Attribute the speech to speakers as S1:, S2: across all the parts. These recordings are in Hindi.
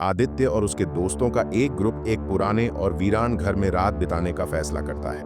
S1: आदित्य और उसके दोस्तों का एक ग्रुप एक पुराने और वीरान घर में रात बिताने का फैसला करता है।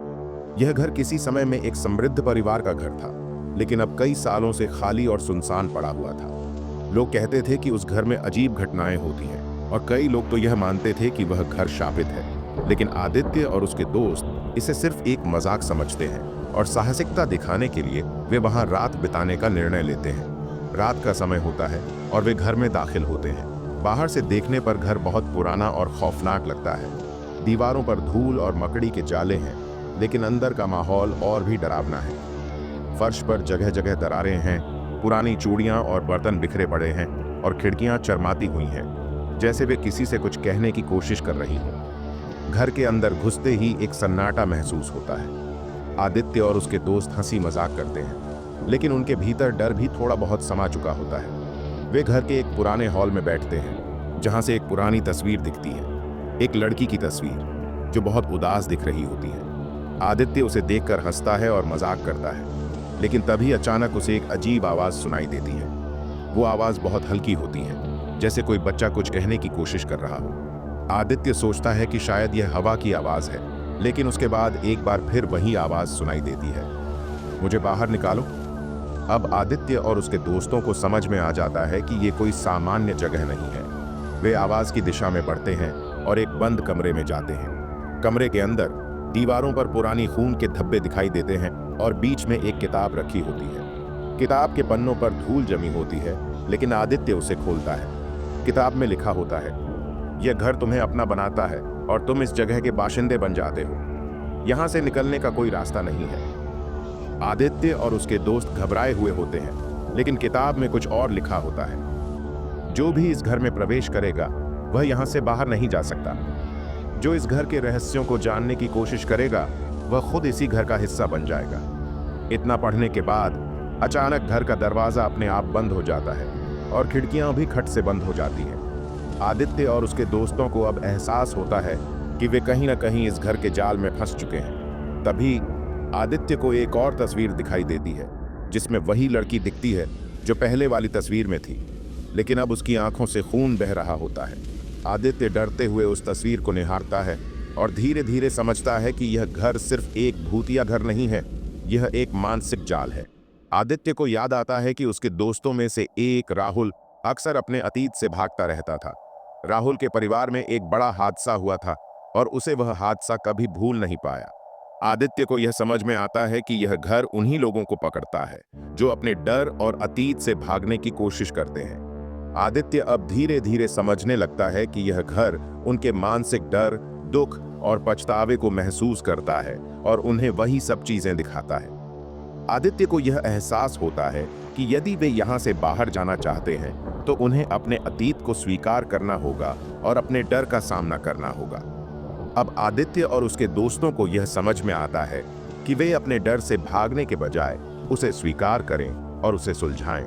S1: यह घर किसी समय में एक समृद्ध परिवार का घर था, लेकिन अब कई सालों से खाली और सुनसान पड़ा हुआ था। लोग कहते थे कि उस घर में अजीब घटनाएं होती हैं और कई लोग तो यह मानते थे कि वह घर शापित है। लेकिन आदित्य और उसके दोस्त इसे सिर्फ एक मजाक समझते हैं और साहसिकता दिखाने के लिए वे वहां रात बिताने का निर्णय लेते हैं। रात का समय होता है और वे घर में दाखिल होते हैं। बाहर से देखने पर घर बहुत पुराना और खौफनाक लगता है। दीवारों पर धूल और मकड़ी के जाले हैं, लेकिन अंदर का माहौल और भी डरावना है। फर्श पर जगह जगह दरारें हैं, पुरानी चूड़ियां और बर्तन बिखरे पड़े हैं और खिड़कियां चरमाती हुई हैं, जैसे वे किसी से कुछ कहने की कोशिश कर रही हों। घर के अंदर घुसते ही एक सन्नाटा महसूस होता है। आदित्य और उसके दोस्त हंसी मजाक करते हैं, लेकिन उनके भीतर डर भी थोड़ा बहुत समा चुका होता है। वे घर के एक पुराने हॉल में बैठते हैं, जहां से एक पुरानी तस्वीर दिखती है, एक लड़की की तस्वीर जो बहुत उदास दिख रही होती है। आदित्य उसे देखकर हंसता है और मजाक करता है, लेकिन तभी अचानक उसे एक अजीब आवाज सुनाई देती है। वो आवाज बहुत हल्की होती है, जैसे कोई बच्चा कुछ कहने की कोशिश कर रहा हो। आदित्य सोचता है कि शायद यह हवा की आवाज है, लेकिन उसके बाद एक बार फिर वही आवाज सुनाई देती है, मुझे बाहर निकालो। अब आदित्य और उसके दोस्तों को समझ में आ जाता है कि ये कोई सामान्य जगह नहीं है। वे आवाज की दिशा में बढ़ते हैं और एक बंद कमरे में जाते हैं। कमरे के अंदर दीवारों पर पुरानी खून के धब्बे दिखाई देते हैं और बीच में एक किताब रखी होती है। किताब के पन्नों पर धूल जमी होती है, लेकिन आदित्य उसे खोलता है। किताब में लिखा होता है, यह घर तुम्हें अपना बनाता है और तुम इस जगह के बाशिंदे बन जाते हो। यहां से निकलने का कोई रास्ता नहीं है। आदित्य और उसके दोस्त घबराए हुए होते हैं, लेकिन किताब में कुछ और लिखा होता है, जो भी इस घर में प्रवेश करेगा वह यहां से बाहर नहीं जा सकता। जो इस घर के रहस्यों को जानने की कोशिश करेगा वह खुद इसी घर का हिस्सा बन जाएगा। इतना पढ़ने के बाद अचानक घर का दरवाजा अपने आप बंद हो जाता है और खिड़कियां भी खट से बंद हो जाती हैं। आदित्य और उसके दोस्तों को अब एहसास होता है कि वे कहीं ना कहीं इस घर के जाल में फंस चुके हैं। तभी आदित्य को एक और तस्वीर दिखाई देती है, जिसमें वही लड़की दिखती है जो पहले वाली तस्वीर में थी, लेकिन अब उसकी आंखों से खून बह रहा होता है। आदित्य डरते हुए उस तस्वीर को निहारता है और धीरे धीरे समझता है कि यह घर सिर्फ एक भूतिया घर नहीं है, यह एक मानसिक जाल है। आदित्य को याद आता है कि उसके दोस्तों में से एक राहुल अक्सर अपने अतीत से भागता रहता था। राहुल के परिवार में एक बड़ा हादसा हुआ था और उसे वह हादसा कभी भूल नहीं पाया। आदित्य को यह समझ में आता है कि यह घर उन्हीं लोगों को पकड़ता है जो अपने डर और अतीत से भागने की कोशिश करते हैं। आदित्य अब धीरे धीरे समझने लगता है कि यह घर उनके मानसिक डर, दुख और पछतावे को महसूस करता है और उन्हें वही सब चीजें दिखाता है। आदित्य को यह एहसास होता है कि यदि वे यहाँ से बाहर जाना चाहते हैं तो उन्हें अपने अतीत को स्वीकार करना होगा और अपने डर का सामना करना होगा। अब आदित्य और उसके दोस्तों को यह समझ में आता है कि वे अपने डर से भागने के बजाय उसे स्वीकार करें और उसे सुलझाएं।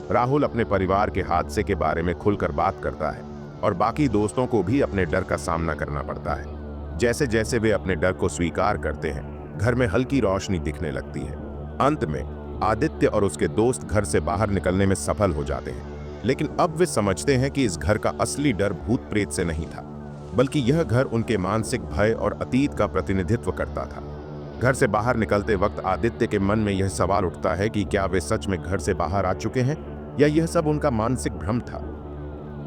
S1: राहुल अपने परिवार के हादसे के बारे में खुलकर बात करता है और बाकी दोस्तों को भी अपने डर का सामना करना पड़ता है। जैसे जैसे वे अपने डर को स्वीकार करते हैं, घर में हल्की रोशनी दिखने लगती है। अंत में आदित्य और उसके दोस्त घर से बाहर निकलने में सफल हो जाते हैं, लेकिन अब वे समझते हैं कि इस घर का असली डर भूत प्रेत से नहीं था, बल्कि यह घर उनके मानसिक भय और अतीत का प्रतिनिधित्व करता था। घर से बाहर निकलते वक्त आदित्य के मन में यह सवाल उठता है कि क्या वे सच में घर से बाहर आ चुके हैं या यह सब उनका मानसिक भ्रम था।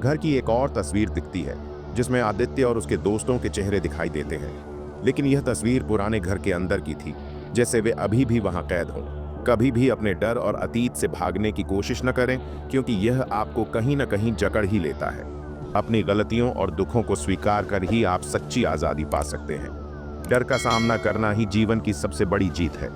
S1: घर की एक और तस्वीर दिखती है, जिसमें आदित्य और उसके दोस्तों के चेहरे दिखाई देते हैं, लेकिन यह तस्वीर पुराने घर के अंदर की थी, जैसे वे अभी भी वहां कैद हों। कभी भी अपने डर और अतीत से भागने की कोशिश न करें, क्योंकि यह आपको कहीं ना कहीं जकड़ ही लेता है। अपनी गलतियों और दुखों को स्वीकार कर ही आप सच्ची आजादी पा सकते हैं। डर का सामना करना ही जीवन की सबसे बड़ी जीत है।